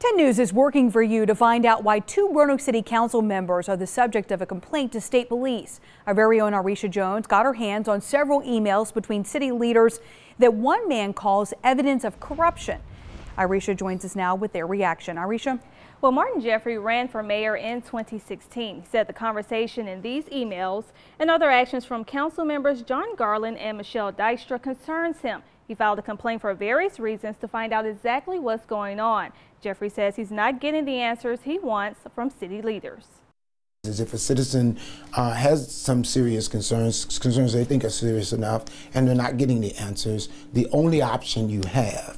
10 News is working for you to find out why 2 Roanoke City Council members are the subject of a complaint to state police. Our very own Arisha Jones got her hands on several emails between city leaders that one man calls evidence of corruption. Arisha joins us now with their reaction. Arisha? Well, Martin Jeffrey ran for mayor in 2016. He said the conversation in these emails and other actions from council members John Garland and Michelle Dykstra concerns him. He filed a complaint for various reasons to find out exactly what's going on. Jeffrey says he's not getting the answers he wants from city leaders. As if a citizen has some serious concerns they think are serious enough, and they're not getting the answers, the only option you have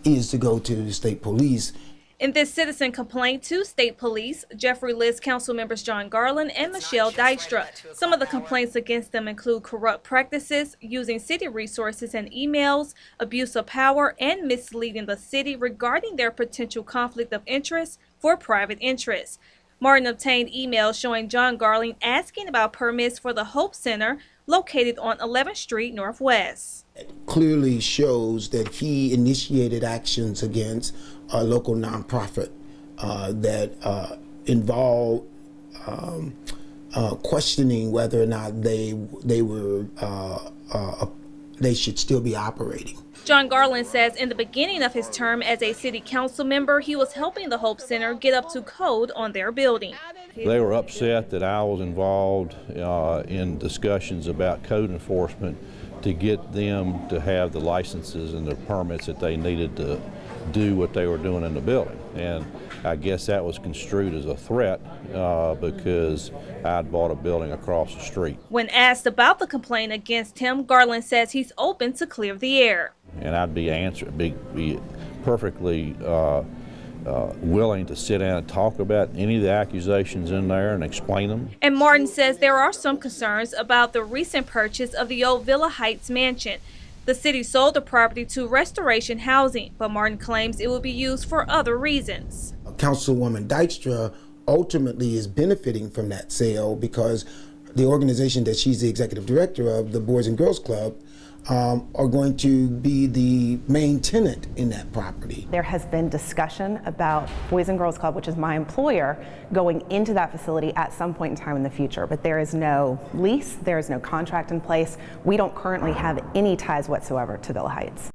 is to go to the state police. In this citizen complaint to state police, Jeffrey lists council members John Garland and Michelle Dykstra. Some of the complaints against them include corrupt practices, using city resources and emails, abuse of power, and misleading the city regarding their potential conflict of interest for private interests. Martin obtained emails showing John Garland asking about permits for the Hope Center located on 11th Street Northwest. It clearly shows that he initiated actions against a local nonprofit that involved questioning whether or not they should still be operating. John Garland says in the beginning of his term as a city council member, he was helping the Hope Center get up to code on their building. They were upset that I was involved in discussions about code enforcement to get them to have the licenses and the permits that they needed to do what they were doing in the building. And I guess that was construed as a threat because I'd bought a building across the street. When asked about the complaint against him, Garland says he's open to clear the air. And I'd be perfectly willing to sit down and talk about any of the accusations in there and explain them. And Martin says there are some concerns about the recent purchase of the old Villa Heights mansion. The city sold the property to Restoration Housing, but Martin claims it will be used for other reasons. Councilwoman Dykstra ultimately is benefiting from that sale because the organization that she's the executive director of, the Boys and Girls Club, are going to be the main tenant in that property. There has been discussion about Boys and Girls Club, which is my employer, going into that facility at some point in time in the future, but there is no lease, there is no contract in place. We don't currently have any ties whatsoever to Villa Heights.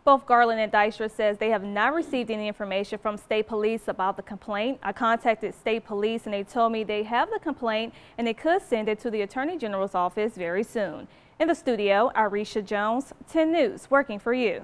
Both Garland and Dykstra says they have not received any information from state police about the complaint. I contacted state police and they told me they have the complaint and they could send it to the Attorney General's office very soon. In the studio, Arisha Jones, 10 News, working for you.